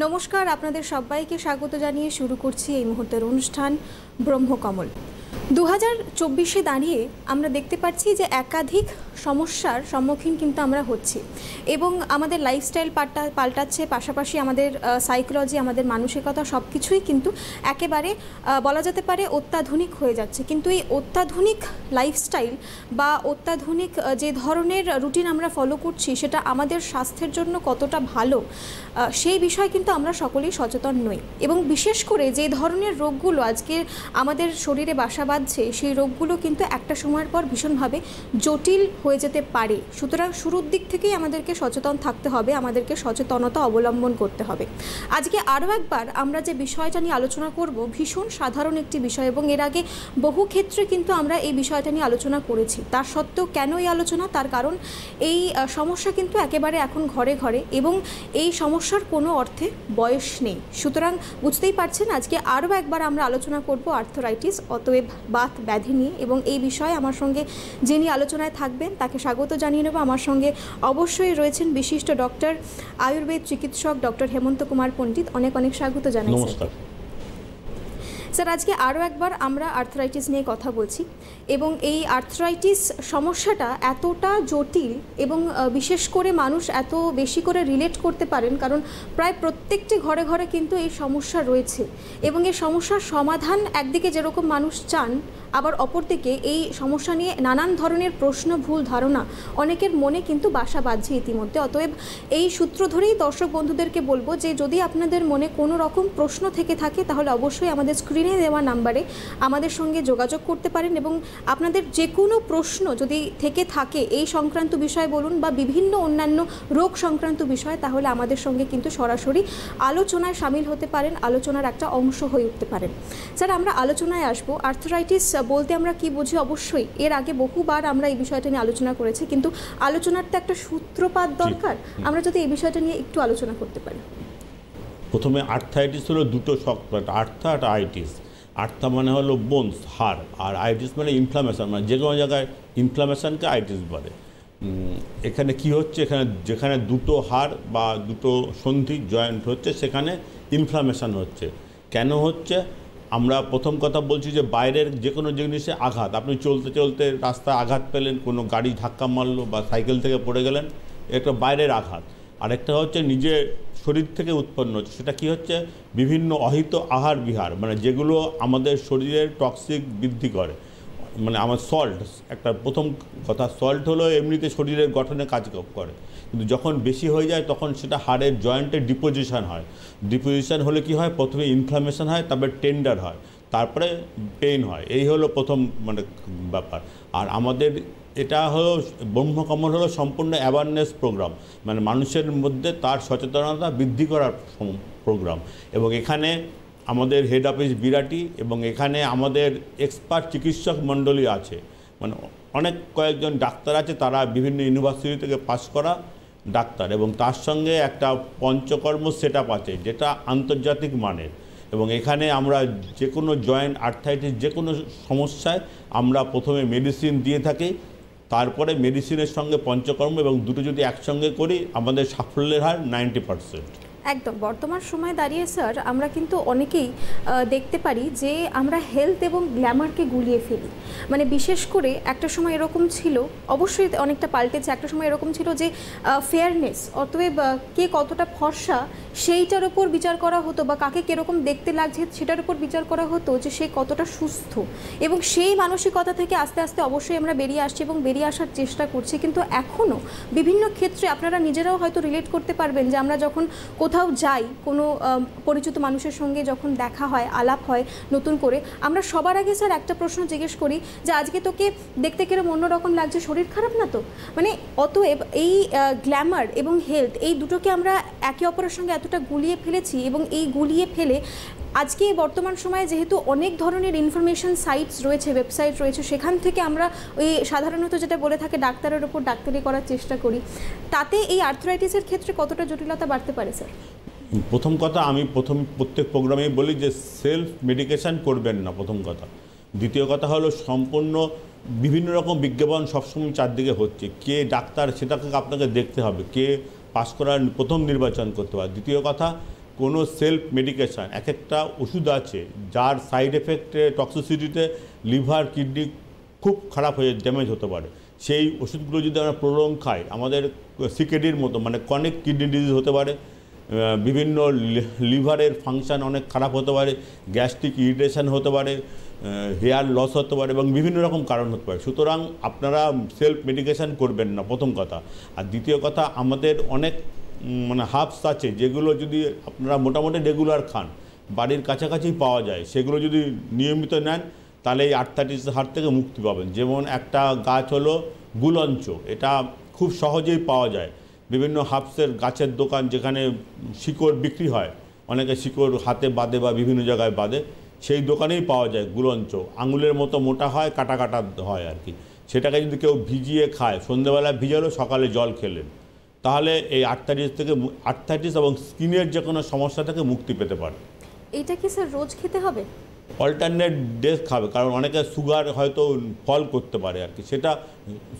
নমস্কার, আপনাদের সবাইকে স্বাগত জানিয়ে শুরু করছি এই মুহূর্তের অনুষ্ঠান ব্রহ্মকমল। 2024-এ দাঁড়িয়ে আমরা দেখতে পাচ্ছি যে একাধিক সমস্যার সম্মুখীন কিন্তু আমরা হচ্ছি এবং আমাদের লাইফস্টাইল পাল্টাচ্ছে, পাশাপাশি আমাদের সাইকোলজি, আমাদের মানসিকতা সব কিছুই কিন্তু একেবারে বলা যেতে পারে অত্যাধুনিক হয়ে যাচ্ছে। কিন্তু এই অত্যাধুনিক লাইফস্টাইল বা অত্যাধুনিক যে ধরনের রুটিন আমরা ফলো করছি সেটা আমাদের স্বাস্থ্যের জন্য কতটা ভালো সেই বিষয়ে কিন্তু আমরা সকলেই সচেতন নই। এবং বিশেষ করে যে ধরনের রোগগুলো আজকে আমাদের শরীরে বাসা বাঁধছে সেই রোগগুলো কিন্তু একটা সময়ের পর ভীষণভাবে জটিল হয়ে যেতে পারে। সুতরাং শুরুর দিক থেকেই আমাদেরকে সচেতন থাকতে হবে, আমাদেরকে সচেতনতা অবলম্বন করতে হবে। আজকে আরও একবার আমরা যে বিষয়টা নিয়ে আলোচনা করব ভীষণ সাধারণ একটি বিষয় এবং এর আগে বহু ক্ষেত্রে কিন্তু আমরা এই বিষয়টা নিয়ে আলোচনা করেছি। তার সত্ত্বেও কেন এই আলোচনা? তার কারণ এই সমস্যা কিন্তু একেবারে এখন ঘরে ঘরে এবং এই সমস্যার কোনো অর্থে বয়স নেই। সুতরাং বুঝতেই পারছেন আজকে আরও একবার আমরা আলোচনা করব আর্থ্রাইটিস অতএব বাত ব্যাধি নিয়ে এবং এই বিষয়ে আমার সঙ্গে যিনি আলোচনায় থাকবেন তাকে স্বাগত জানিয়ে নেব। আমার সঙ্গে অবশ্যই রয়েছেন বিশিষ্ট ডক্টর, আয়ুর্বেদ চিকিৎসক ডক্টর হেমন্ত কুমার পণ্ডিত। অনেক অনেক স্বাগত জানাই। নমস্কার স্যার। আজকে আরও একবার আমরা আর্থ্রাইটিস নিয়ে কথা বলছি এবং এই আর্থ্রাইটিস সমস্যাটা এতটা জটিল এবং বিশেষ করে মানুষ এত বেশি করে রিলেট করতে পারেন কারণ প্রায় প্রত্যেকটি ঘরে ঘরে কিন্তু এই সমস্যা রয়েছে এবং এই সমস্যার সমাধান একদিকে যেরকম মানুষ চান, আবার অপরদিকে এই সমস্যা নিয়ে নানান ধরনের প্রশ্ন, ভুল ধারণা অনেকের মনে কিন্তু বাসা বাঁধছে ইতিমধ্যে। অতএব এই সূত্র ধরেই দর্শক বন্ধুদেরকে বলবো যে যদি আপনাদের মনে কোনো রকম প্রশ্ন থেকে থাকে তাহলে অবশ্যই আমাদের স্ক্রিনে দেওয়া নাম্বারে আমাদের সঙ্গে যোগাযোগ করতে পারেন এবং আপনাদের যে কোনো প্রশ্ন যদি থেকে থাকে এই সংক্রান্ত বিষয় বলুন বা বিভিন্ন অন্যান্য রোগ সংক্রান্ত বিষয়, তাহলে আমাদের সঙ্গে কিন্তু সরাসরি আলোচনায় সামিল হতে পারেন, আলোচনার একটা অংশ হয়ে উঠতে পারেন। স্যার, আমরা আলোচনায় আসবো। আর্থ্রাইটিস বলতে আমরা কি বুঝি? অবশ্যই এর আগে বহুবার আমরা এই বিষয়টা নিয়ে আলোচনা করেছি, কিন্তু আলোচনার তো একটা সূত্রপাত দরকার। আমরা যদি এই বিষয়টা নিয়ে একটু আলোচনা করতে পারি। প্রথমে আর্থ্রাইটিস হলো দুটো শব্দ, আর্থা আর আইটিস। আর্থা মানে হলো বোনস, হাড়, আর আইটিস মানে ইনফ্লামেশন, মানে যে কোনো জায়গায় ইনফ্লামেশনকে আইটিস বলে। এখানে কি হচ্ছে, এখানে যেখানে দুটো হাড় বা দুটো সন্ধি জয়েন্ট হচ্ছে সেখানে ইনফ্লামেশন হচ্ছে। কেন হচ্ছে? আমরা প্রথম কথা বলছি যে বাইরের যে কোনো জিনিসে আঘাত, আপনি চলতে চলতে রাস্তায় আঘাত পেলেন, কোনো গাড়ি ধাক্কা মারলো বা সাইকেল থেকে পড়ে গেলেন, একটা বাইরের আঘাত। আরেকটা হচ্ছে নিজে শরীর থেকে উৎপন্ন হচ্ছে, সেটা কি হচ্ছে? বিভিন্ন অহিত আহার বিহার, মানে যেগুলো আমাদের শরীরের টক্সিক বৃদ্ধি করে, মানে আমার সল্ট। একটা প্রথম কথা, সল্ট হলো এমনিতে শরীরের গঠনে কাজ করে, কিন্তু যখন বেশি হয়ে যায় তখন সেটা হাড়ের জয়েন্টে ডিপোজিশন হয়। ডিপোজিশন হলে কি হয়? প্রথমে ইনফ্লামেশন হয়, তারপরে টেন্ডার হয়, তারপরে পেইন হয়। এই হলো প্রথম মানে ব্যাপার। আর আমাদের এটা হলো ব্রহ্মকমল হলো সম্পূর্ণ অ্যাওয়ারনেস প্রোগ্রাম, মানে মানুষের মধ্যে তার সচেতনতা বৃদ্ধি করার প্রোগ্রাম। এবং এখানে আমাদের হেড অফিস বিরাটি এবং এখানে আমাদের এক্সপার্ট চিকিৎসক মণ্ডলী আছে, মানে অনেক কয়েকজন ডাক্তার আছে, তারা বিভিন্ন ইউনিভার্সিটি থেকে পাস করা ডাক্তার, এবং তার সঙ্গে একটা পঞ্চকর্ম সেট আপ আছে যেটা আন্তর্জাতিক মানের। এবং এখানে আমরা যে কোনো জয়েন্ট আর্থ্রাইটিস যে কোনো সমস্যায় আমরা প্রথমে মেডিসিন দিয়ে থাকি, তারপরে মেডিসিনের সঙ্গে পঞ্চকর্ম, এবং দুটো যদি একসঙ্গে করি আমাদের সাফল্যের হার 90%। একদম। বর্তমান সময়ে দাঁড়িয়ে স্যার আমরা কিন্তু অনেকেই দেখতে পারি যে আমরা হেলথ এবং গ্ল্যামারকে গুলিয়ে ফেলি। মানে বিশেষ করে একটা সময় এরকম ছিল, অবশ্যই অনেকটা পাল্টেছে, একটা সময় এরকম ছিল যে ফেয়ারনেস, অতএব কে কতটা ফর্সা সেইটার উপর বিচার করা হতো, বা কাকে কীরকম দেখতে লাগছে সেটার উপর বিচার করা হতো যে সে কতটা সুস্থ। এবং সেই মানসিকতা থেকে আস্তে আস্তে অবশ্যই আমরা বেরিয়ে আসছি এবং বেরিয়ে আসার চেষ্টা করছি। কিন্তু এখনও বিভিন্ন ক্ষেত্রে আপনারা নিজেরাও হয়তো রিলেট করতে পারবেন যে আমরা যখন কোথাও যাই, কোনো পরিচিত মানুষের সঙ্গে যখন দেখা হয়, আলাপ হয় নতুন করে, আমরা সবার আগে স্যার একটা প্রশ্ন জিজ্ঞেস করি যে আজকে তোকে দেখতে কিরকম অন্যরকম লাগছে, শরীর খারাপ না তো? মানে অতএব এই গ্ল্যামার এবং হেলথ এই দুটোকে আমরা একে অপরের সঙ্গে এতটা গুলিয়ে ফেলেছি এবং এই গুলিয়ে ফেলে আজকে বর্তমান সময়ে যেহেতু অনেক ধরনের ইনফরমেশন সাইটস রয়েছে, ওয়েবসাইট রয়েছে, সেখান থেকে আমরা ওই সাধারণত যেটা বলে থাকে ডাক্তারের ওপর ডাক্তারি করার চেষ্টা করি, তাতে এই আর্থ্রাইটিসের ক্ষেত্রে কতটা জটিলতা বাড়তে পারে স্যার? প্রথম কথা, আমি প্রত্যেক প্রোগ্রামেই বলি যে সেলফ মেডিকেশান করবেন না, প্রথম কথা। দ্বিতীয় কথা হলো সম্পূর্ণ বিভিন্ন রকম বিজ্ঞাপন সবসময় চারদিকে হচ্ছে, কে ডাক্তার সেটাকে আপনাকে দেখতে হবে, কে পাস করার প্রথম নির্বাচন করতে পারে। দ্বিতীয় কথা, কোনো সেলফ মেডিকেশান, এক একটা ওষুধ আছে যার সাইড এফেক্টে টক্সিসিটিতে লিভার কিডনি খুব খারাপ হয়ে ড্যামেজ হতে পারে। সেই ওষুধগুলো যদি আমরা প্রলং খাই, আমাদের সিকেডির মতো মানে ক্রনিক কিডনি ডিজিজ হতে পারে, বিভিন্ন লিভারের ফাংশান অনেক খারাপ হতে পারে, গ্যাস্ট্রিক ইরিটেশন হতে পারে, হেয়ার লস হতে পারে এবং বিভিন্ন রকম কারণ হতে পারে। সুতরাং আপনারা সেলফ মেডিকেশান করবেন না, প্রথম কথা। আর দ্বিতীয় কথা, আমাদের অনেক মানে হার্বস আছে যেগুলো যদি আপনারা মোটামুটি রেগুলার খান, বাড়ির কাছাকাছি পাওয়া যায়, সেগুলো যদি নিয়মিত নেন তাহলে এই আর্থ্রাইটিসের হাত থেকে মুক্তি পাবেন। যেমন একটা গাছ হলো গুলঞ্চ, এটা খুব সহজেই পাওয়া যায় বিভিন্ন হার্বসের গাছের দোকান, যেখানে শিকড় বিক্রি হয়, অনেকে শিকড় হাতে বাঁধে বা বিভিন্ন জায়গায় বাঁধে, সেই দোকানেই পাওয়া যায় গুলঞ্চ। আঙুলের মতো মোটা হয়, কাটা কাটা হয় আর কি। সেটাকে যদি কেউ ভিজিয়ে খায়, সন্ধ্যেবেলায় ভিজালো, সকালে জল খেলেন, তাহলে এই আর্থ্রাইটিস এবং স্কিনের যে কোনো সমস্যা থেকে মুক্তি পেতে পারে। এটা কি স্যার রোজ খেতে হবে? অল্টারনেট ডেজ খাবে, কারণ অনেকে সুগার হয়তো ফল করতে পারে আর কি, সেটা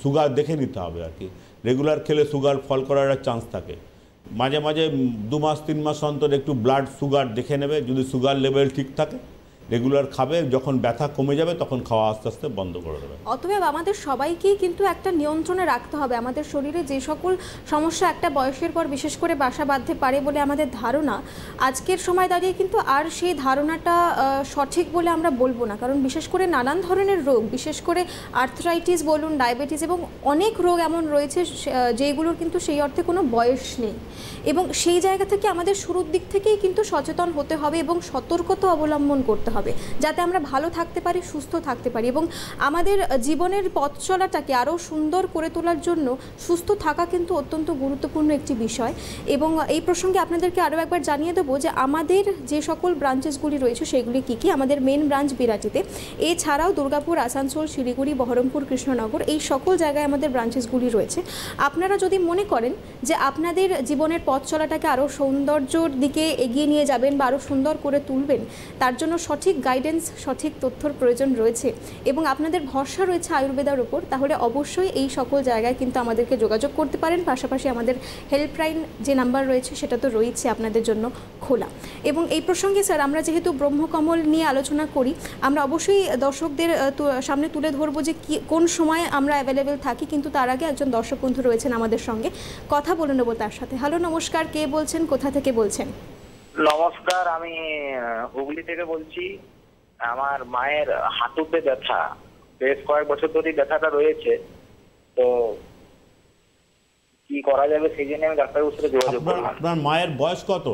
সুগার দেখে নিতে হবে আর কি। রেগুলার খেলে সুগার ফল করার একটা চান্স থাকে। মাঝে মাঝে 2 মাস 3 মাস অন্তর একটু ব্লাড সুগার দেখে নেবে, যদি সুগার লেভেল ঠিক থাকে রেগুলার খাবে, যখন ব্যথা কমে যাবে তখন খাওয়া আস্তে আস্তে বন্ধ করে দেবে। অতএব আমাদের সবাইকেই কিন্তু একটা নিয়ন্ত্রণে রাখতে হবে। আমাদের শরীরে যে সকল সমস্যা একটা বয়সের পর বিশেষ করে বাসা বাঁধতে পারে বলে আমাদের ধারণা, আজকের সময় দাঁড়িয়ে কিন্তু আর সেই ধারণাটা সঠিক বলে আমরা বলবো না। কারণ বিশেষ করে নানান ধরনের রোগ, বিশেষ করে আর্থ্রাইটিস বলুন, ডায়াবেটিস এবং অনেক রোগ এমন রয়েছে যেগুলোর কিন্তু সেই অর্থে কোনো বয়স নেই। এবং সেই জায়গা থেকে আমাদের শুরুর দিক থেকেই কিন্তু সচেতন হতে হবে এবং সতর্কতা অবলম্বন করতে হবে, যাতে আমরা ভালো থাকতে পারি, সুস্থ থাকতে পারি এবং আমাদের জীবনের পথ চলাটাকে আরও সুন্দর করে তোলার জন্য সুস্থ থাকা কিন্তু অত্যন্ত গুরুত্বপূর্ণ একটি বিষয়। এবং এই প্রসঙ্গে আপনাদেরকে আরও একবার জানিয়ে দেবো যে আমাদের যে সকল ব্রাঞ্চেসগুলি রয়েছে সেগুলি কী কী। আমাদের মেন ব্রাঞ্চ বিরাটিতে, এছাড়াও দুর্গাপুর, আসানসোল, শিলিগুড়ি, বহরমপুর, কৃষ্ণনগর, এই সকল জায়গায় আমাদের ব্রাঞ্চেসগুলি রয়েছে। আপনারা যদি মনে করেন যে আপনাদের জীবনের পথ চলাটাকে আরও সৌন্দর্যর দিকে এগিয়ে নিয়ে যাবেন বা আরও সুন্দর করে তুলবেন, তার জন্য সঠিক গাইডেন্স, সঠিক তথ্যর প্রয়োজন রয়েছে এবং আপনাদের ভরসা রয়েছে আয়ুর্বেদার উপর, তাহলে অবশ্যই এই সকল জায়গায় কিন্তু আমাদেরকে যোগাযোগ করতে পারেন। পাশাপাশি আমাদের হেল্পলাইন যে নাম্বার রয়েছে সেটা তো রয়েছে আপনাদের জন্য খোলা। এবং এই প্রসঙ্গে স্যার, আমরা যেহেতু ব্রহ্মকমল নিয়ে আলোচনা করি, আমরা অবশ্যই দর্শকদের সামনে তুলে ধরবো যে কোন সময় আমরা অ্যাভেলেবেল থাকি, কিন্তু তার আগে একজন দর্শক বন্ধু রয়েছেন আমাদের সঙ্গে, কথা বলে নেবো তার সাথে। হ্যালো, নমস্কার, কে বলছেন, কোথা থেকে বলছেন? নমস্কার, আমি হুগলি থেকে বলছি। আমার মায়ের হাঁটুতে ব্যথা, বেশ কয়েক বছর ধরে ব্যথাটা রয়েছে, তো কি করা যাবে সেই জন্য আমি ডাক্তারের সাথে যোগাযোগ করলাম। আপনার মায়ের বয়স কত?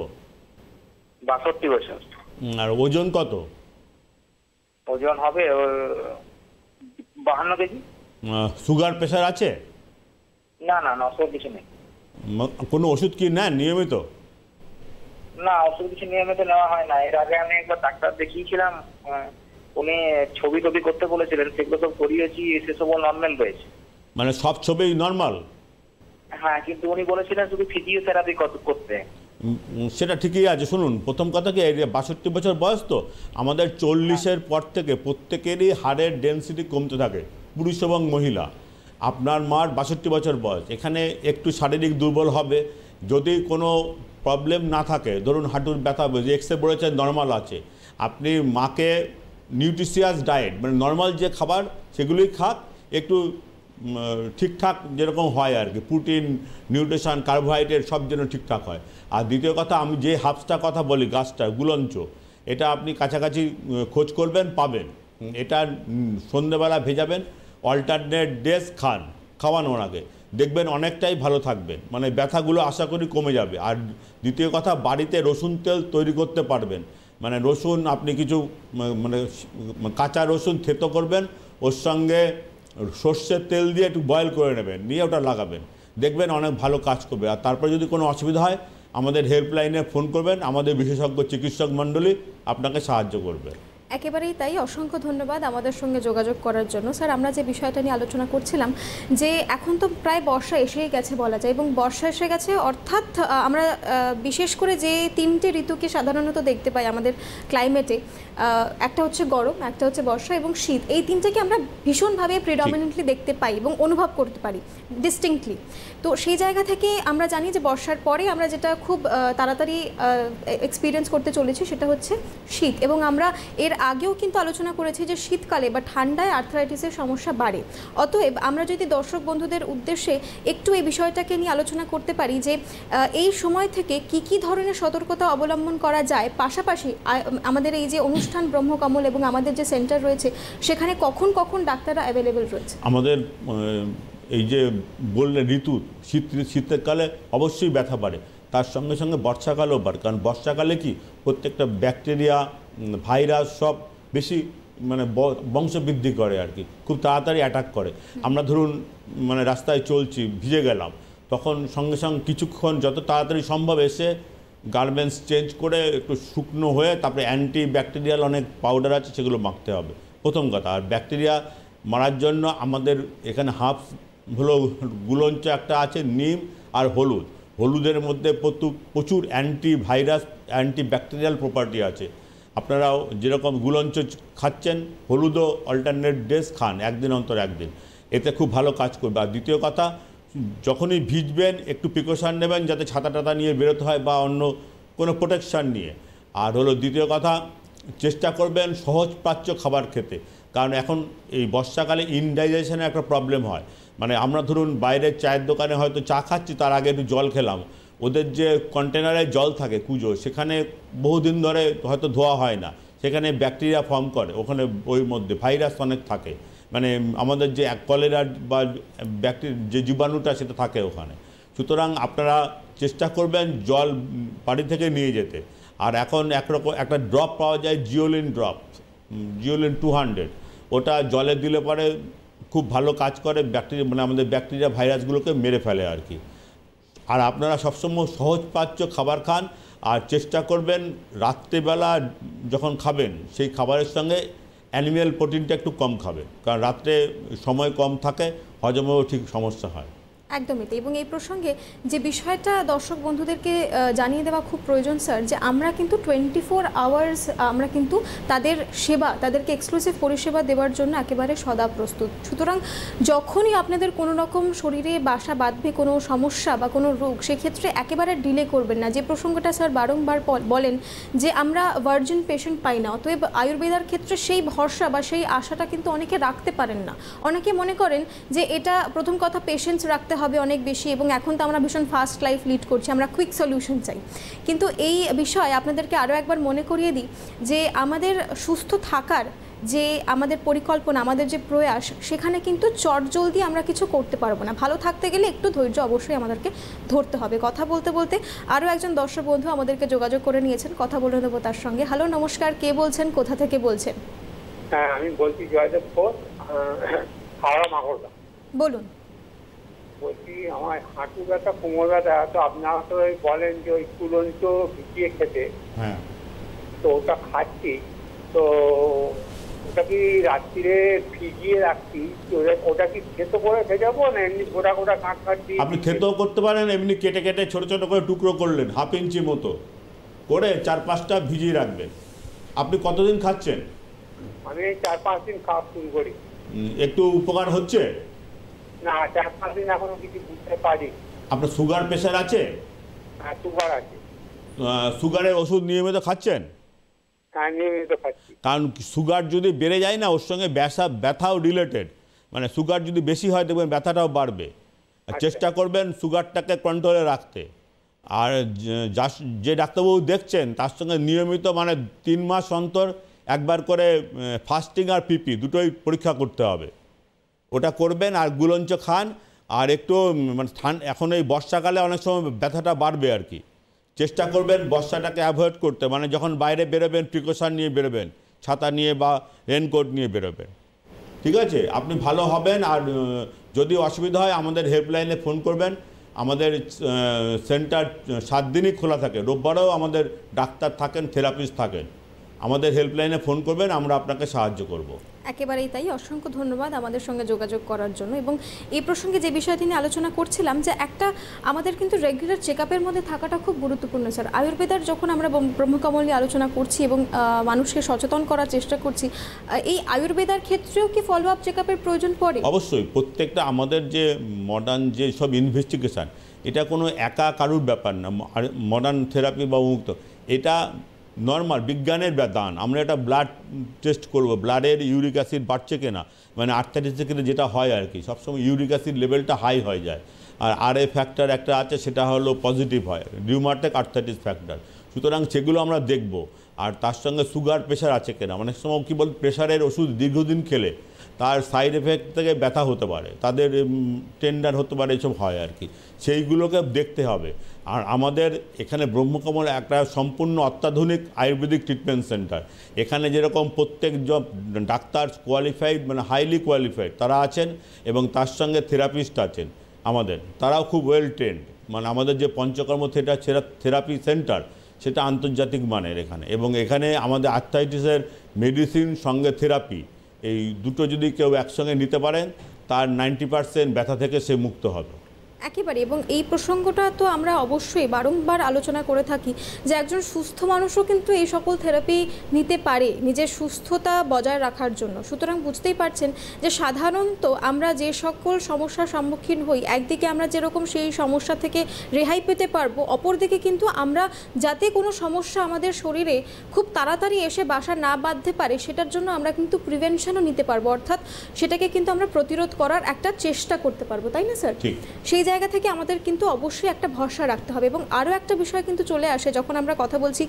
62 বছর। আর ওজন কত? ওজন হবে 52 কেজি। সুগার প্রেশার আছে? না না না, ওসব কিছু নেই। কোনো ওষুধ কি নেন নিয়মিত? না, ওষুধ কিছু নিয়মিত নেওয়া হয় না। এর আগে আমি একবার ডাক্তার দেখিয়েছিলাম, উনি ছবি টবি করতে বলেছিলেন, সেগুলো সব করিয়েছি, সেসবও নর্মাল রয়েছে। মানে সব ছবি নর্মাল? হ্যাঁ, কিন্তু উনি বলেছিলেন শুধু ফিজিওথেরাপি করতে। সেটা ঠিকই আছে। শুনুন, প্রথম কথা কি, 62 বছর বয়স তো, আমাদের 40-এর পর থেকে প্রত্যেকেরই হাড়ের ডেন্সিটি কমতে থাকে, পুরুষ এবং মহিলা। আপনার মার 62 বছর বয়স, এখানে একটু শারীরিক দুর্বল হবে। যদি কোনো প্রবলেম না থাকে, ধরুন হাঁটুর ব্যথা, এক্সরে বলেছে নর্মাল আছে, আপনি মাকে নিউট্রিশিয়াস ডায়েট মানে নর্মাল যে খাবার সেগুলোই খাক, একটু ঠিকঠাক যেরকম হয় আর কি, প্রোটিন, নিউট্রিশন, কার্বোহাইড্রেট সব যেন ঠিকঠাক হয়। আর দ্বিতীয় কথা, আমি যে হার্বসটার কথা বলি, গাছটা গুলঞ্চ, এটা আপনি কাছাকাছি খোঁজ করবেন, পাবেন। এটা সন্ধ্যেবেলা ভেজাবেন, অল্টারনেট ডেজ খান, খাওয়ানোর আগে দেখবেন অনেকটাই ভালো থাকবেন, মানে ব্যথাগুলো আশা করি কমে যাবে। আর দ্বিতীয় কথা, বাড়িতে রসুন তেল তৈরি করতে পারবেন, মানে রসুন আপনি কিছু মানে কাঁচা রসুন থেতো করবেন, ওর সঙ্গে সর্ষের তেল দিয়ে একটু বয়েল করে নেবেন, নিয়ে ওটা লাগাবেন, দেখবেন অনেক ভালো কাজ করবে। আর তারপরে যদি কোনো অসুবিধা হয় আমাদের হেল্পলাইনে ফোন করবেন, আমাদের বিশেষজ্ঞ চিকিৎসক মণ্ডলী আপনাকে সাহায্য করবে। একেবারেই তাই। অসংখ্য ধন্যবাদ আমাদের সঙ্গে যোগাযোগ করার জন্য। স্যার, আমরা যে বিষয়টা নিয়ে আলোচনা করছিলাম যে এখন তো প্রায় বর্ষা এসেই গেছে বলা যায়, এবং বর্ষা এসে গেছে অর্থাৎ আমরা বিশেষ করে যে তিনটে ঋতুকে সাধারণত দেখতে পাই আমাদের ক্লাইমেটে, একটা হচ্ছে গরম, একটা হচ্ছে বর্ষা এবং শীত, এই তিনটাকে আমরা ভীষণভাবে প্রিডমিনেন্টলি দেখতে পাই এবং অনুভব করতে পারি ডিস্টিংক্টলি। তো সেই জায়গা থেকে আমরা জানি যে বর্ষার পরে আমরা যেটা খুব তাড়াতাড়ি এক্সপিরিয়েন্স করতে চলেছি সেটা হচ্ছে শীত, এবং আমরা এর আগেও কিন্তু আলোচনা করেছি যে শীতকালে বা ঠান্ডায় আর্থ্রাইটিসের সমস্যা বাড়ে। অতএব আমরা যদি দর্শক বন্ধুদের উদ্দেশ্যে একটু এই বিষয়টাকে নিয়ে আলোচনা করতে পারি যে এই সময় থেকে কি ধরনের সতর্কতা অবলম্বন করা যায়, পাশাপাশি আমাদের এই যে অনুষ্ঠান ব্রহ্মকমল এবং আমাদের যে সেন্টার রয়েছে সেখানে কখন কখন ডাক্তাররা অ্যাভেলেবেল রয়েছে। আমাদের এই যে বললে ঋতু, শীতকালে অবশ্যই ব্যথা বাড়ে, তার সঙ্গে সঙ্গে বর্ষাকালেও বাড়ে। কারণ বর্ষাকালে কি প্রত্যেকটা ব্যাকটেরিয়া, ভাইরাস সব বেশি মানে বংশবৃদ্ধি করে আর কি, খুব তাড়াতাড়ি অ্যাটাক করে। আমরা ধরুন মানে রাস্তায় চলছি, ভিজে গেলাম, তখন সঙ্গে সঙ্গে কিছুক্ষণ যত তাড়াতাড়ি সম্ভব এসে গার্মেন্টস চেঞ্জ করে একটু শুকনো হয়ে তারপরে অ্যান্টি ব্যাকটেরিয়াল অনেক পাউডার আছে সেগুলো মাখতে হবে প্রথম কথা। আর ব্যাকটেরিয়া মারার জন্য আমাদের এখানে হলো গুলঞ্চ একটা আছে, নিম আর হলুদ। হলুদের মধ্যে প্রচুর anti virus, anti bacterial property আছে। আপনারাও যেরকম গুলঞ্চ খাচ্ছেন, হলুদও অল্টারনেট ডেজ খান, একদিন অন্তর একদিন, এতে খুব ভালো কাজ করবে। আর দ্বিতীয় কথা, যখনই ভিজবেন একটু প্রিকশন নেবেন যাতে ছাতা টাতা নিয়ে বেরোতে হয় বা অন্য কোনো প্রোটেকশান নিয়ে। আর হলো দ্বিতীয় কথা, চেষ্টা করবেন সহজ প্রাচ্য খাবার খেতে, কারণ এখন এই বর্ষাকালে ইনডাইজেশনের একটা প্রবলেম হয়। মানে আমরা ধরুন বাইরের চায়ের দোকানে হয়তো চা খাচ্ছি, তার আগে একটু জল খেলাম, ওদের যে কন্টেনারে জল থাকে কুজো, সেখানে বহুদিন ধরে হয়তো ধোয়া হয় না, সেখানে ব্যাকটেরিয়া ফর্ম করে, ওখানে ওই মধ্যে ভাইরাস অনেক থাকে, মানে আমাদের যে কলেরা বা যে জীবাণুটা সেটা থাকে ওখানে। সুতরাং আপনারা চেষ্টা করবেন জল বাড়ি থেকে নিয়ে যেতে। আর এখন একটা ড্রপ পাওয়া যায়, জিওলিন ড্রপ, জিওলিন 200, ওটা জলে দিলে পরে খুব ভালো কাজ করে, ব্যাকটেরিয়া মানে আমাদের ব্যাকটেরিয়া ভাইরাসগুলোকে মেরে ফেলে আর কি। আর আপনারা সবসময় সহজপাচ্য খাবার খান, আর চেষ্টা করবেন রাত্রেবেলা যখন খাবেন সেই খাবারের সঙ্গে অ্যানিম্যাল প্রোটিনটা একটু কম খাবেন, কারণ রাত্রে সময় কম থাকে, হজমেও ঠিক সমস্যা হয়। একদমই তাই। এবং এই প্রসঙ্গে যে বিষয়টা দর্শক বন্ধুদেরকে জানিয়ে দেওয়া খুব প্রয়োজন স্যার, যে আমরা কিন্তু 24 আওয়ার্স আমরা কিন্তু তাদের সেবা, তাদেরকে এক্সক্লুসিভ পরিষেবা দেওয়ার জন্য একেবারে সদা প্রস্তুত। সুতরাং যখনই আপনাদের কোনো রকম শরীরে বাসা বাঁধবে কোনো সমস্যা বা কোনো রোগ, সেক্ষেত্রে একেবারে ডিলে করবেন না। যে প্রসঙ্গটা স্যার বারংবার বলেন যে আমরা ভার্জিন পেশেন্ট পাই না, অতএব আয়ুর্বেদার ক্ষেত্রে সেই ভরসা বা সেই আশাটা কিন্তু অনেকে রাখতে পারেন না। অনেকে মনে করেন যে এটা প্রথম কথা পেশেন্টস রাখতে হবে অনেক বেশি, এবং এখন তো আমরা ভীষণ ফাস্ট লাইফ লিড করছি, আমরা কুইক সলিউশন চাই। কিন্তু এই বিষয়ে আপনাদেরকে আরও একবার মনে করিয়ে দিই যে আমাদের সুস্থ থাকার যে আমাদের পরিকল্পনা, আমাদের যে প্রয়াস, সেখানে কিন্তু চটজলদি আমরা কিছু করতে পারবো না। ভালো থাকতে গেলে একটু ধৈর্য অবশ্যই আমাদেরকে ধরতে হবে। কথা বলতে বলতে আরও একজন দর্শক বন্ধু আমাদেরকে যোগাযোগ করে নিয়েছেন, কথা বলে নেবো তার সঙ্গে। হ্যালো, নমস্কার, কে বলছেন, কোথা থেকে বলছেন? হ্যাঁ, আমি বলছি জয়দেব ঘোষ, হাওড়া মাকড়দা। বলুন। বলছি আমার হাঁটু ব্যথা, কোমর ব্যথা, তো আপনারা তো বলেন যে ওই কুলঞ্চ ভিজিয়ে খেতে, হ্যাঁ, তো ওটা খাচ্ছি। তো ওটা কি রাত্রিরে ভিজিয়ে রাখছি, ওটা কি থেতো করে ভেজাবো না এমনি গোটা গোটা কাঁট খাচ্ছি? আপনি থেতেও করতে পারেন, এমনি কেটে কেটে ছোটো ছোটো করে টুকরো করলেন, 1/2 ইঞ্চি মতো করে 4-5টা ভিজিয়ে রাখবেন। আপনি কতদিন খাচ্ছেন? আমি 4-5 দিন খাওয়া শুরু করি। একটু উপকার হচ্ছে না, 4-5 দিন এখনো কিছু বুঝতে পারি। আপনার সুগার প্রেশার আছে? হ্যাঁ, সুগার আছে। সুগারের ওষুধ নিয়মিত খাচ্ছেন? হ্যাঁ, নিয়মিত খাচ্ছি। কারণ সুগার যদি বেড়ে যায় না, ওর সঙ্গে ব্যথাও রিলেটেড, মানে সুগার যদি বেশি হয় দেখবেন ব্যথাটাও বাড়বে। চেষ্টা করবেন সুগারটাকে কন্ট্রোলে রাখতে। আর যে ডাক্তারবাবু দেখছেন তার সঙ্গে নিয়মিত মানে 3 মাস অন্তর একবার করে ফাস্টিং আর পিপি দুটোই পরীক্ষা করতে হবে, ওটা করবেন। আর গুলঞ্চ খান, আর একটু মানে এখন এই বর্ষাকালে অনেক সময় ব্যথাটা বাড়বে আর কি। চেষ্টা করবেন বর্ষাটাকে অ্যাভয়েড করতে, মানে যখন বাইরে বেরোবেন প্রিকশন নিয়ে বেরোবেন, ছাতা নিয়ে বা রেনকোট নিয়ে বেরোবেন, ঠিক আছে? আপনি ভালো হবেন। আর যদি অসুবিধা হয় আমাদের হেল্পলাইনে ফোন করবেন। আমাদের সেন্টার 7 দিনই খোলা থাকে, রোববারেও আমাদের ডাক্তার থাকেন, থেরাপিস্ট থাকেন। আমাদের হেল্পলাইনে ফোন করবেন, আমরা আপনাকে সাহায্য করব। একেবারেই তাই, অসংখ্য ধন্যবাদ আমাদের সঙ্গে যোগাযোগ করার জন্য। এবং এই প্রসঙ্গে যে বিষয়টি নিয়ে আলোচনা করছিলাম, যে একটা আমাদের কিন্তু রেগুলার চেক আপের মধ্যে থাকাটা খুব গুরুত্বপূর্ণ স্যার। আয়ুর্বেদার যখন আমরা ব্রহ্মকমল নিয়ে আলোচনা করছি এবং মানুষকে সচেতন করার চেষ্টা করছি, এই আয়ুর্বেদার ক্ষেত্রেও কি ফলো আপ চেক আপের প্রয়োজন পড়ে? অবশ্যই, প্রত্যেকটা আমাদের যে মডার্ন যে সব ইনভেস্টিগেশান, এটা কোনো একা কারুর ব্যাপার না। মডার্ন থেরাপি বা মুক্ত, এটা নর্মাল বিজ্ঞানের দান। আমরা একটা ব্লাড টেস্ট করব, ব্লাডের ইউরিক অ্যাসিড বাড়ছে কিনা, মানে আর্থাইটিস থেকে যেটা হয় আর কি, সবসময় ইউরিক অ্যাসিড লেভেলটা হাই হয়ে যায়। আর আরএ ফ্যাক্টর একটা আছে, সেটা হলো পজিটিভ হয়, রিউমাটিক আর্থাইটিস ফ্যাক্টর। সুতরাং সেগুলো আমরা দেখব। আর তার সঙ্গে সুগার প্রেশার আছে কিনা, অনেক সময় কী বল, প্রেশারের ওষুধ দীর্ঘদিন খেলে তার সাইড এফেক্ট থেকে ব্যথা হতে পারে, তাদের টেন্ডার হতে পারে, এসব হয় আর কি, সেইগুলোকে দেখতে হবে। আর আমাদের এখানে ব্রহ্মকমল একটা সম্পূর্ণ অত্যাধুনিক আয়ুর্বেদিক ট্রিটমেন্ট সেন্টার। এখানে যেরকম প্রত্যেক ডাক্তার কোয়ালিফাইড, মানে হাইলি কোয়ালিফাইড তারা আছেন, এবং তার সঙ্গে থেরাপিস্ট আছেন আমাদের, তারাও খুব ওয়েল ট্রেন্ড। মানে আমাদের যে পঞ্চকর্ম থেরাপি সেন্টার, সেটা আন্তর্জাতিক মানের এখানে। এবং এখানে আমাদের আর্থ্রাইটিসের মেডিসিন সঙ্গে থেরাপি, এই দুটো যদি কেউ একসঙ্গে নিতে পারেন, তার 90% ব্যথা থেকে সে মুক্ত হবে। একেবারে। এবং এই প্রসঙ্গটা তো আমরা অবশ্যই বারংবার আলোচনা করে থাকি, যে একজন সুস্থ মানুষও কিন্তু এই সকল থেরাপি নিতে পারে নিজের সুস্থতা বজায় রাখার জন্য। সুতরাং বুঝতেই পারছেন যে সাধারণত আমরা যে সকল সমস্যার সম্মুখীন হই, একদিকে আমরা যেরকম সেই সমস্যা থেকে রেহাই পেতে পারবো, অপরদিকে কিন্তু আমরা যাতে কোনো সমস্যা আমাদের শরীরে খুব তাড়াতাড়ি এসে বাসা না বাঁধতে পারে, সেটার জন্য আমরা কিন্তু প্রিভেনশনও নিতে পারবো, অর্থাৎ সেটাকে কিন্তু আমরা প্রতিরোধ করার একটা চেষ্টা করতে পারবো, তাই না স্যার? সেই জায়গা থেকে আমাদের কিন্তু অবশ্যই একটা ভরসা রাখতে হবে। এবং আরও একটা বিষয় কিন্তু চলে আসে যখন আমরা কথা বলছি,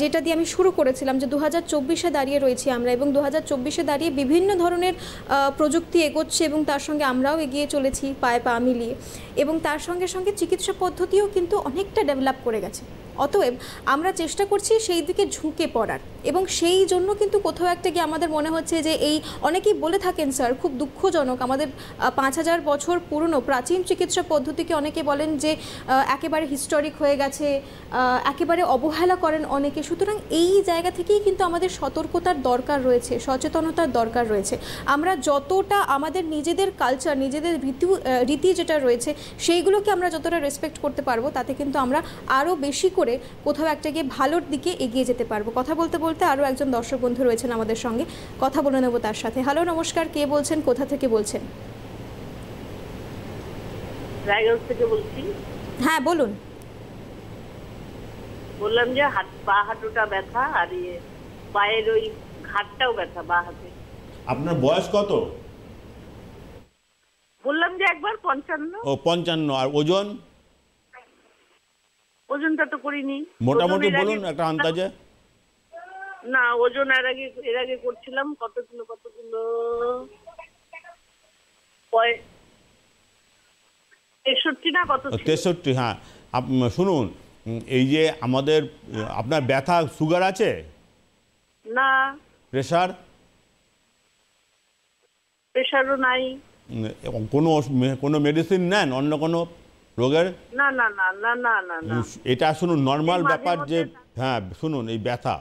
যেটা দিয়ে আমি শুরু করেছিলাম, যে 2024-এ দাঁড়িয়ে রয়েছি আমরা, এবং 2024-এ দাঁড়িয়ে বিভিন্ন ধরনের প্রযুক্তি এগোচ্ছে, এবং তার সঙ্গে আমরাও এগিয়ে চলেছি পায়ে পা মিলিয়ে, এবং তার সঙ্গে সঙ্গে চিকিৎসা পদ্ধতিও কিন্তু অনেকটা ডেভেলপ করে গেছে। অতএব আমরা চেষ্টা করছি সেই দিকে ঝুঁকে পড়ার, এবং সেই জন্য কিন্তু কোথাও একটা গিয়ে আমাদের মনে হচ্ছে যে এই অনেকেই বলে থাকেন স্যার, খুব দুঃখজনক, আমাদের 5000 বছর পুরনো প্রাচীন চিকিৎসা পদ্ধতিকে অনেকে বলেন যে একেবারে হিস্টোরিক হয়ে গেছে, একেবারে অবহেলা করেন অনেকে। সুতরাং এই জায়গা থেকেই কিন্তু আমাদের সতর্কতার দরকার রয়েছে, সচেতনতার দরকার রয়েছে। আমরা যতটা আমাদের নিজেদের কালচার, নিজেদের রীতি যেটা রয়েছে, সেইগুলোকে আমরা যতটা রেসপেক্ট করতে পারবো, তাতে কিন্তু আমরা আরও বেশি করে কোথাও একটা গিয়ে ভালোর দিকে এগিয়ে যেতে পারবো। কথা বলতে বলতে আরও একজন দর্শক বন্ধু রয়েছেন আমাদের সঙ্গে, কথা বলে নেব তার সাথে। হ্যালো, নমস্কার, কে বলছেন, কোথা থেকে বলছেন? রায়গঞ্জ থেকে বলছি। হ্যাঁ বলুন। বললাম যে পা হাঁটুটা ব্যথা, আর পায়ের ওই ঘাটটাও ব্যথা বা হাতে। আপনার বয়স কত? বললাম যে একবার 55। ও 55। আর ওজন? ওজনটা তো করিনি। মোটামুটি বলুন একটা আন্দাজে। না, ওজন এর আগে করছিলাম। কত কিলো 63 না কত? 63। হ্যাঁ, শুনুন, এই যে আমাদের, আপনার ব্যথা, সুগার আছে? না। প্রেশার? প্রেশারও নাই। কোনো মেডিসিন নেন অন্য কোনো রোগের? না না না না না না না। এটা শুনুন, নর্মাল ব্যাপার যে, হ্যাঁ শুনুন, এই ব্যথা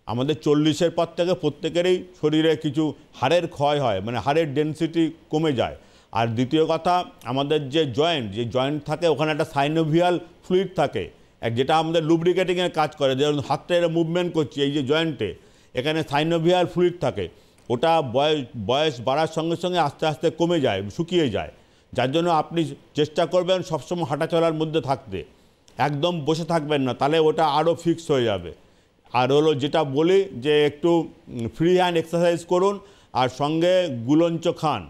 আমাদের 40-এর পর থেকে প্রত্যেকেরই শরীরে কিছু হাড়ের ক্ষয় হয়, মানে হাড়ের ডেনসিটি কমে যায়। আর দ্বিতীয় কথা, আমাদের যে জয়েন্ট থাকে, ওখানে একটা সাইনোভিয়াল ফ্লুইড থাকে, যেটা আমাদের লুব্রিকেটিংয়ের কাজ করে। যেমন হাতটা এরা মুভমেন্ট করছি, এই যে জয়েন্টে, এখানে সাইনোভিয়াল ফ্লুইড থাকে, ওটা বয়স বাড়ার সঙ্গে সঙ্গে আস্তে আস্তে কমে যায়, শুকিয়ে যায়। যার জন্য আপনি চেষ্টা করবেন সবসময় হাঁটা চলার মধ্যে থাকতে, একদম বসে থাকবেন না, তাহলে ওটা আরও ফিক্স হয়ে যাবে। আর হলো যেটা বলি, যে একটু ফ্রি হ্যান্ড এক্সারসাইজ করুন, আর সঙ্গে গুলঞ্চ খান,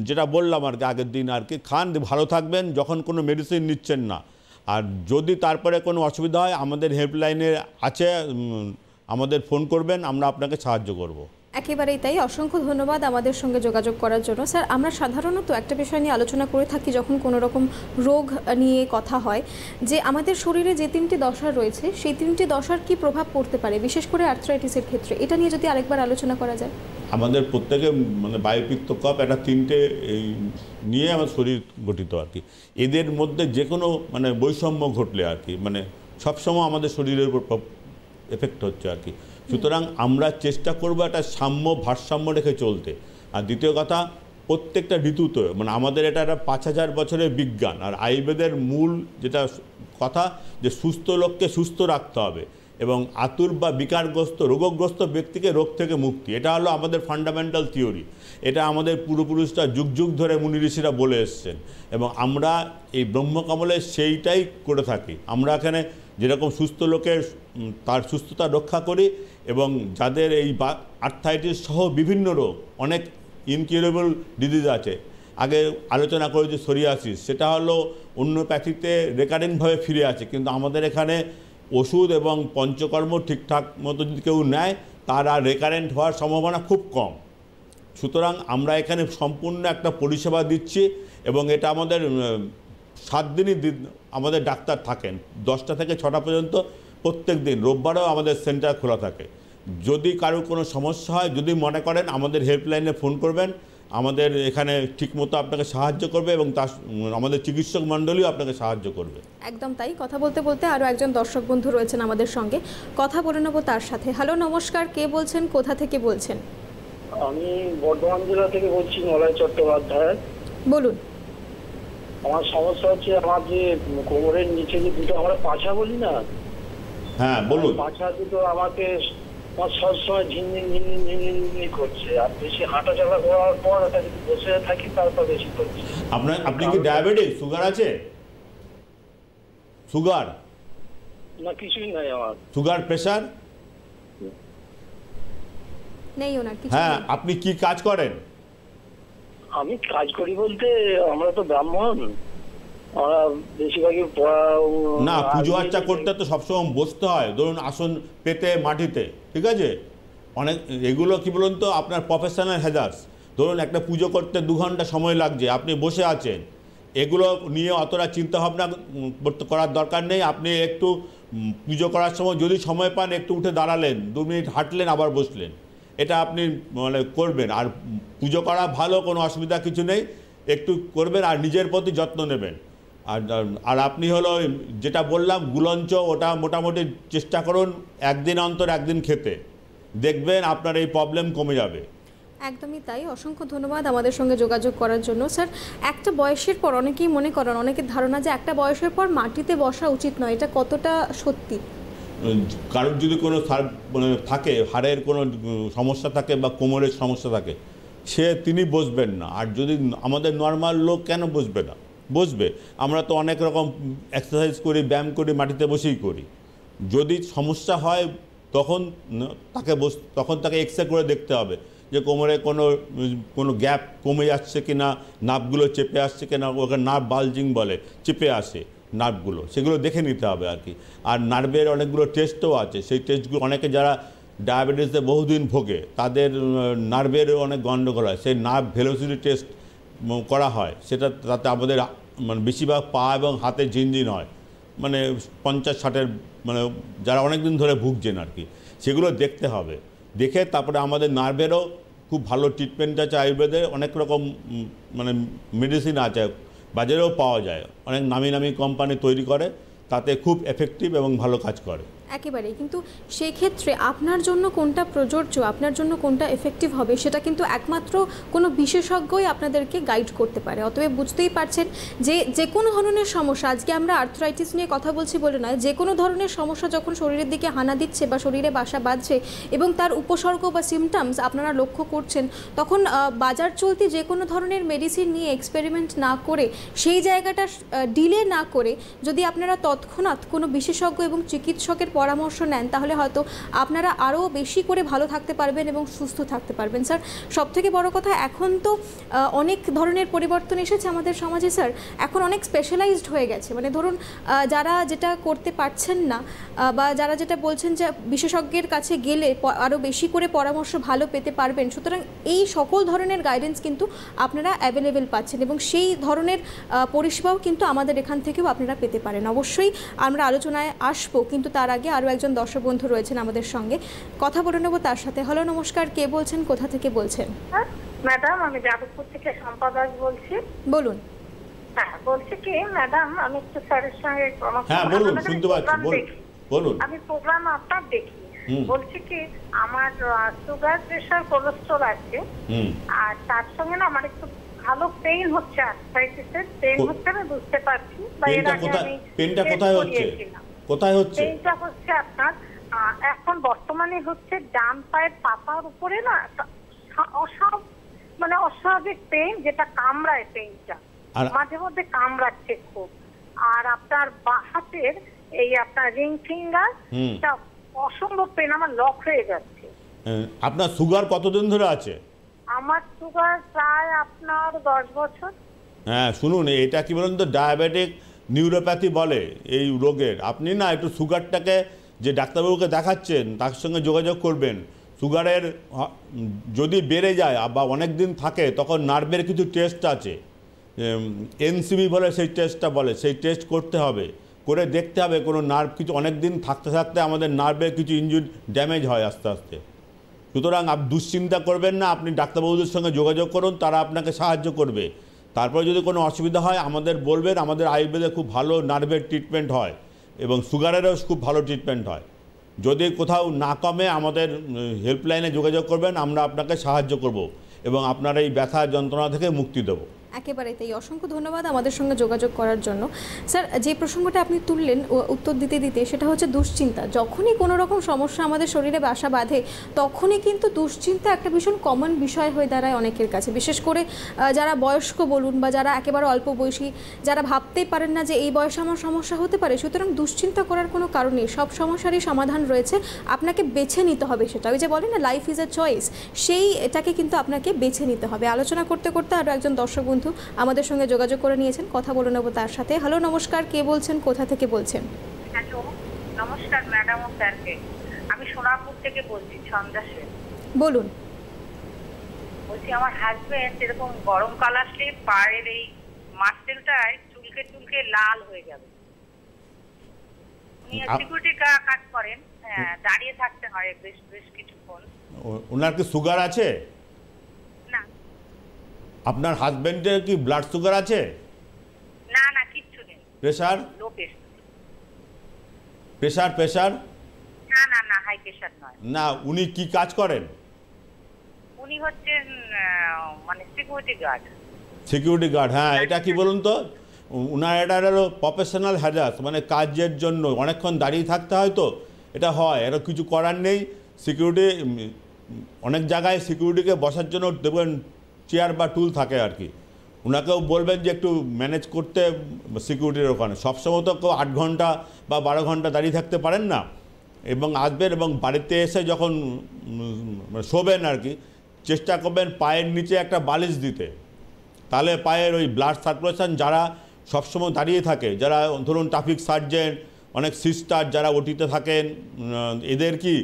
যেটা বললাম আর কি আগের দিন আর কি, খান, ভালো থাকবেন যখন কোনো মেডিসিন নিচ্ছেন না। আর যদি তারপরে কোনো অসুবিধা হয়, আমাদের হেল্পলাইনে আছে, আমাদের ফোন করবেন, আমরা আপনাকে সাহায্য করব। একেবারেই তাই, অসংখ্য ধন্যবাদ আমাদের সঙ্গে যোগাযোগ করার জন্য। স্যার, আমরা সাধারণত একটা বিষয় নিয়ে আলোচনা করে থাকি যখন কোনো রকম রোগ নিয়ে কথা হয়, যে আমাদের শরীরে যে 3টি দশা রয়েছে, সেই 3টি দশার কি প্রভাব পড়তে পারে, বিশেষ করে আর্থ্রাইটিসের ক্ষেত্রে, এটা নিয়ে যদি আরেকবার আলোচনা করা যায়। আমাদের প্রত্যেকে, মানে বায়ুপিত্ত কফ, এটা 3টে এই নিয়ে আমার শরীর গঠিত আর কি। এদের মধ্যে যে কোনো বৈষম্য ঘটলে আর কি, সবসময় আমাদের শরীরের উপর এফেক্ট হচ্ছে আর কি। সুতরাং আমরা চেষ্টা করবো একটা সাম্য ভারসাম্য রেখে চলতে। আর দ্বিতীয় কথা, প্রত্যেকটা ঋতুতে মানে আমাদের এটা একটা 5000 বছরের বিজ্ঞান, আর আয়ুর্বেদের মূল যেটা কথা যে সুস্থ লোককে সুস্থ রাখতে হবে এবং আতুর বা বিকারগ্রস্ত রোগগ্রস্ত ব্যক্তিকে রোগ থেকে মুক্তি, এটা হলো আমাদের ফান্ডামেন্টাল থিওরি। এটা আমাদের পূর্বপুরুষরা যুগ যুগ ধরে মুনি ঋষিরা বলে এসছেন এবং আমরা এই ব্রহ্মকমলে সেইটাই করে থাকি। আমরা এখানে যেরকম সুস্থ লোকের তার সুস্থতা রক্ষা করি এবং যাদের এই আর্থ্রাইটিস সহ বিভিন্ন রোগ, অনেক ইনকিউরেবল ডিজিজ আছে, আগে আলোচনা করেছি সোরিয়াসিস, সেটা হলো হোমিওপ্যাথিতে রেকারেন্টভাবে ফিরে আছে, কিন্তু আমাদের এখানে ওষুধ এবং পঞ্চকর্ম ঠিকঠাক মতো যদি কেউ নেয় তার আর রেকারেন্ট হওয়ার সম্ভাবনা খুব কম। সুতরাং আমরা এখানে সম্পূর্ণ একটা পরিষেবা দিচ্ছি এবং এটা আমাদের 7 দিনই আমাদের ডাক্তার থাকেন 10টা থেকে 6টা পর্যন্ত প্রত্যেক দিন। রোববারেও আমাদের সেন্টার খোলা থাকে। যদি কারোর কোনো সমস্যা হয়, যদি মনে করেন, আমাদের হেল্পলাইনে ফোন করবেন, আমাদের এখানে ঠিকমতো আপনাকে সাহায্য করবে এবং তার আমাদের চিকিৎসক মণ্ডলীও আপনাকে সাহায্য করবে। একদম তাই। কথা বলতে বলতে আরও একজন দর্শক বন্ধু রয়েছেন আমাদের সঙ্গে, কথা বলে নেবো তার সাথে। হ্যালো, নমস্কার, কে বলছেন, কোথা থেকে বলছেন? আমি বর্ধমান জেলা থেকে বলছি, মলয় চট্টোপাধ্যায়। বলুন। আমার সমস্যা হচ্ছে আমার যে কোমরের নিচে যে দুটো আমরা পাছা বলি না, হ্যাঁ বলুন। পাছা দুটো আমাকে সবসময় ঝিনঝিন ঝিনঝিন ঝিনঝিন ঝিনঝিন করছে, আর বেশি হাঁটা চলা করার পর এটা যদি বসে থাকি তারপর বেশি করছে। আপনি কি ডায়াবেটিস, সুগার আছে? সুগার না, কিছুই নাই আমার। সুগার, প্রেশার নেই ওনার কিছু? হ্যাঁ। আপনি কি কাজ করেন? আমি কাজ করি বলতে আমরা তো ব্রাহ্মণ, আমরা বেশিরভাগই না, পুজো আর্চা করতে তো সবসময় বসতে হয়, ধরুন আসন পেতে মাটিতে, ঠিক আছে? অনেক এগুলো কি বলুন তো আপনার প্রফেশনাল হ্যাজার্স। ধরুন একটা পুজো করতে 2 ঘন্টা সময় লাগছে, আপনি বসে আছেন, এগুলো নিয়ে অতটা চিন্তাভাবনা করার দরকার নেই। আপনি একটু পুজো করার সময় যদি সময় পান একটু উঠে দাঁড়ালেন, 2 মিনিট হাঁটলেন, আবার বসলেন, এটা আপনি মানে করবেন। আর পুজো করা ভালো, কোনো অসুবিধা কিছু নেই, একটু করবেন আর নিজের প্রতি যত্ন নেবেন। আর আপনি হলো যেটা বললাম গুলঞ্চ, ওটা মোটামুটি চেষ্টা করুন একদিন অন্তর একদিন খেতে, দেখবেন আপনার এই প্রবলেম কমে যাবে। একদমই তাই। অসংখ্য ধন্যবাদ আমাদের সঙ্গে যোগাযোগ করার জন্য। স্যার, একটা বয়সের পর অনেকেই মনে করেন, অনেকের ধারণা যে একটা বয়সের পর মাটিতে বসা উচিত নয়, এটা কতটা সত্যি? কারোর যদি কোনো মানে থাকে, হাড়ের কোনো সমস্যা থাকে বা কোমরের সমস্যা থাকে, তিনি বসবেন না। আর যদি আমাদের নর্মাল লোক কেন বসবে না? বসবে। আমরা তো অনেক রকম এক্সারসাইজ করি, ব্যায়াম করি, মাটিতে বসেই করি। যদি সমস্যা হয় তখন তাকে এক্সরে করে দেখতে হবে যে কোমরে কোনো গ্যাপ কমে যাচ্ছে কি না, নার্ভগুলো চেপে আসছে কিনা, ওকে নার্ভ বালজিং বলে, চেপে আসে নার্ভগুলো, সেগুলো দেখে নিতে হবে আর কি। আর নার্ভের অনেকগুলো টেস্টও আছে, সেই টেস্টগুলো অনেকে যারা ডায়াবেটিসে বহুদিন ভোগে তাদের নার্ভের অনেক গণ্ডগোল হয়, সেই নার্ভ ভেলোসিটি টেস্ট করা হয়, তাতে আমাদের মানে বেশিরভাগ পা এবং হাতে ঝিনঝিন হয়, মানে 50-60-এর মানে যারা অনেক দিন ধরে ভুগছেন আর কি, সেগুলো দেখতে হবে। দেখে তারপরে আমাদের নার্ভেরও খুব ভালো ট্রিটমেন্ট আছে, আয়ুর্বেদের অনেক রকম মানে মেডিসিন আছে, বাজারেও পাওয়া যায়, অনেক নামি নামি কোম্পানি তৈরি করে, তাতে খুব এফেক্টিভ এবং ভালো কাজ করে। একেবারেই। কিন্তু সেই ক্ষেত্রে আপনার জন্য কোনটা প্রযোজ্য, আপনার জন্য কোনটা এফেক্টিভ হবে, সেটা কিন্তু একমাত্র কোনো বিশেষজ্ঞই আপনাদেরকে গাইড করতে পারে। অতএব বুঝতেই পারছেন যে কোনো ধরনের সমস্যা, আজকে আমরা আর্থ্রাইটিস নিয়ে কথা বলছি বলে নয়, যে কোনো ধরনের সমস্যা যখন শরীরের দিকে হানা দিচ্ছে বা শরীরে বাসা বাঁধছে এবং তার উপসর্গ বা সিমটমস আপনারা লক্ষ্য করছেন, তখন বাজার চলতি যে কোনো ধরনের মেডিসিন নিয়ে এক্সপেরিমেন্ট না করে, সেই জায়গাটা ডিলে না করে যদি আপনারা তৎক্ষণাৎ কোনো বিশেষজ্ঞ এবং চিকিৎসকের পরামর্শ নেন, তাহলে হয়তো আপনারা আরও বেশি করে ভালো থাকতে পারবেন এবং সুস্থ থাকতে পারবেন। স্যার, সবথেকে বড় কথা, এখন তো অনেক ধরনের পরিবর্তন এসেছে আমাদের সমাজে স্যার, এখন অনেক স্পেশালাইজড হয়ে গেছে। মানে ধরুন যারা যেটা করতে পারছেন না বা যারা যেটা বলছেন যে বিশেষজ্ঞের কাছে গেলে আরও বেশি করে পরামর্শ ভালো পেতে পারবেন, সুতরাং এই সকল ধরনের গাইডেন্স কিন্তু আপনারা অ্যাভেলেবেল পাচ্ছেন এবং সেই ধরনের পরিষেবাও কিন্তু আমাদের এখান থেকেও আপনারা পেতে পারেন। অবশ্যই আমরা আলোচনায় আসবো, কিন্তু তার আগে আরও একজন দর্শক বন্ধু রয়েছেন আমাদের সঙ্গে, কথা বলে নেব তার সাথে। হ্যালো, নমস্কার, কে বলছেন, কোথা থেকে বলছেন? ম্যাডাম, আমি যাদবপুর থেকে শম্পা দাস বলছি। বলুন। হ্যাঁ, বলছি কি ম্যাডাম, আমি একটু স্যারের সঙ্গে হ্যাঁ বলুন, শুনতে পাচ্ছি, বলুন। আমি প্রোগ্রাম আপনার দেখি, বলছি কি আমার সুগার, প্রেশার, কোলেস্ট্রল আছে, আর তার সঙ্গে না আমার একটু ভালো পেইন হচ্ছে, আর্থ্রাইটিসের পেইন হচ্ছে, আমি বুঝতে পারছি। পেইনটা কোথায় হচ্ছে? কোথায় হচ্ছে? পেইনটা হচ্ছে আপনার এখন বর্তমানে হচ্ছে ডান পায়ের পাতার উপরে না মানে অস্বাভাবিক পেইন, যেটা কামড়ায়, পেইনটা মাঝে মধ্যে কামড়াচ্ছে খুব। আর আপনার বাঁ হাতের এই আপনার রিং ফিঙ্গার অসম্ভব পেইন, আমার লক হয়ে যাচ্ছে। আপনার সুগার কতদিন ধরে আছে? আমার সুগার প্রায় আপনার 10 বছর। হ্যাঁ শুনুন, এটা কি বলুন তো, ডায়াবেটিক নিউরোপ্যাথি বলে এই রোগের। আপনি না একটু সুগারটাকে, যে ডাক্তারবাবুকে দেখাচ্ছেন তার সঙ্গে যোগাযোগ করবেন। সুগারের যদি বেড়ে যায় বা অনেক দিন থাকে, তখন নার্ভের কিছু টেস্ট আছে, এনসিবি বলে সেই টেস্টটা বলে, সেই টেস্ট করতে হবে, করে দেখতে হবে কোনো নার্ভ কিছু অনেক দিন থাকতে থাকতে আমাদের নার্ভের কিছু ইনজুরি ড্যামেজ হয় আস্তে আস্তে। সুতরাং আপনি দুশ্চিন্তা করবেন না, আপনি ডাক্তারবাবুদের সঙ্গে যোগাযোগ করুন, তারা আপনাকে সাহায্য করবে। তারপরে যদি কোনো অসুবিধা হয় আমাদের বলবেন, আমাদের আয়ুর্বেদে খুব ভালো নার্ভের ট্রিটমেন্ট হয় এবং সুগারেরও খুব ভালো ট্রিটমেন্ট হয়। যদি কোথাও না কমে আমাদের হেল্পলাইনে যোগাযোগ করবেন, আমরা আপনাকে সাহায্য করব এবং আপনার এই ব্যথা যন্ত্রণা থেকে মুক্তি দেব। একেবারে তাই, অসংখ্য ধন্যবাদ আমাদের সঙ্গে যোগাযোগ করার জন্য। স্যার, যে প্রসঙ্গটা আপনি তুললেন উত্তর দিতে দিতে, সেটা হচ্ছে দুশ্চিন্তা। যখনই কোনো রকম সমস্যা আমাদের শরীরে বাসা বাঁধে, তখনই কিন্তু দুশ্চিন্তা একটা ভীষণ কমন বিষয় হয়ে দাঁড়ায় অনেকের কাছে। বিশেষ করে যারা বয়স্ক বলুন বা যারা একেবারে অল্প বয়সী, যারা ভাবতেই পারেন না যে এই বয়সে আমার সমস্যা হতে পারে। সুতরাং দুশ্চিন্তা করার কোনো কারণ নেই, সব সমস্যারই সমাধান রয়েছে, আপনাকে বেছে নিতে হবে সেটা। ওই যে বলেন না, লাইফ ইজ এ চয়েস, সেই এটাকে কিন্তু আপনাকে বেছে নিতে হবে। আলোচনা করতে করতে আরও একজন দর্শক বন্ধু আমাদের সঙ্গে যোগাযোগ করে নিয়েছেন, কথা বলে নেব তার সাথে। হ্যালো, নমস্কার, কে বলছেন, কোথা থেকে বলছেন? হ্যালো, নমস্কার ম্যাডাম ও স্যারকে। আমি সোনারপুর থেকে বলছি, ছন্দা সেন। বলুন। বলছি আমার হাজবেন্ড এরকম গরমকাল আসলে পায়ের এই মাসেলটায় চুলকে চুলকে লাল হয়ে যাবে। উনি সিকিউরিটি কাজ করেন, দাঁড়িয়ে থাকতে হয় বেশ বেশ কিছুক্ষণ। ওনার কি সুগার আছে? না। আপনার হাজবেন্ডের কি ব্লাড সুগার আছে? না না, কিচ্ছু নেই। Pressure? Low pressure. Pressure? Pressure? না না না, হাই প্রেসার নয়। না, উনি কি কাজ করেন? উনি হচ্ছেন মানে সিকিউরিটি গার্ড। সিকিউরিটি গার্ড, হ্যাঁ। এটা কি বলুন তো, ওনার এটা হলো প্রফেশনাল হ্যাজার্ড, মানে কাজের জন্য অনেকক্ষণ দাঁড়িয়ে থাকতে হয়, তো এটা হয়, এটা কিছু করার নেই। সিকিউরিটি অনেক জায়গায় সিকিউরিটিকে বসার জন্য দেখবেন চেয়ার বা টুল থাকে আর কি। ওনাকেও বলবেন যে একটু ম্যানেজ করতে সিকিউরিটির ওখানে। সবসময় তো কেউ 8 ঘন্টা বা 12 ঘন্টা দাঁড়িয়ে থাকতে পারেন না, এবং আসবেন এবং বাড়িতে এসে যখন শোবেন আর কি, চেষ্টা করবেন পায়ের নিচে একটা বালিশ দিতে। তাহলে পায়ের ওই ব্লাড সার্কুলেশন, যারা সবসময় দাঁড়িয়ে থাকে, যারা ধরুন ট্রাফিক সার্জেন্ট, অনেক সিস্টার যারা ওটিতে থাকেন, এদের কি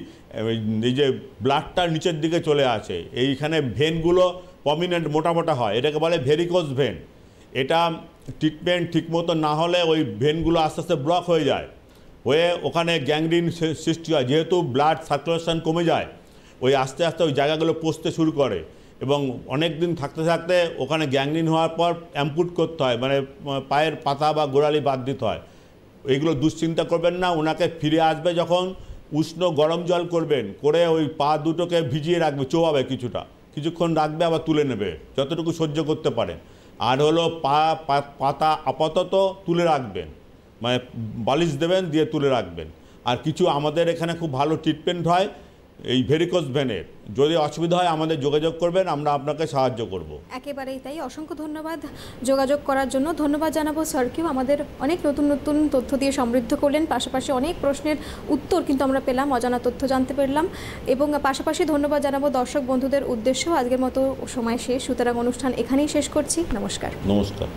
এই যে ব্লাডটা নিচের দিকে চলে আসে, এইখানে ভেনগুলো প্রমিনেন্ট মোটা মোটা হয়, এটাকে বলে ভেরিকোজ ভেন। এটা ট্রিটমেন্ট ঠিকমতো না হলে ওই ভেনগুলো আস্তে আস্তে ব্লক হয়ে যায়, হয়ে ওখানে গ্যাংগ্রিন সৃষ্টি হয়। যেহেতু ব্লাড সার্কুলেশন কমে যায়, ওই আস্তে আস্তে ওই জায়গাগুলো পচতে শুরু করে এবং অনেক দিন থাকতে থাকতে ওখানে গ্যাংগ্রিন হওয়ার পর অ্যাম্পুট করতে হয়, মানে পায়ের পাতা বা গোড়ালি বাদ দিতে হয়। এইগুলো দুশ্চিন্তা করবেন না। ওনাকে ফিরে আসবে যখন, উষ্ণ গরম জল করবেন, করে ওই পা দুটোকে ভিজিয়ে রাখবে, চোবাবে কিছুক্ষণ রাখবে, আবার তুলে নেবে যতটুকু সহ্য করতে পারেন। আর হলো পাতা আপাতত তুলে রাখবেন, মানে বালিশ দেবেন, দিয়ে তুলে রাখবেন। আর কিছু আমাদের এখানে খুব ভালো ট্রিটমেন্ট হয় এই ভেরিকোজ ভেনের। যদি অসুবিধা হয় আমাদের যোগাযোগ করবেন, আমরা আপনাকে সাহায্য করব। একেবারেই তাই, অসংখ্য ধন্যবাদ যোগাযোগ করার জন্য। ধন্যবাদ জানাবো স্যারকেও, আমাদের অনেক নতুন নতুন তথ্য দিয়ে সমৃদ্ধ করলেন। পাশাপাশি অনেক প্রশ্নের উত্তর কিন্তু আমরা পেলাম, অজানা তথ্য জানতে পারলাম। এবং পাশাপাশি ধন্যবাদ জানাবো দর্শক বন্ধুদের উদ্দেশ্যেও। আজকের মতো সময় শেষ, সুতরাং অনুষ্ঠান এখানেই শেষ করছি। নমস্কার। নমস্কার।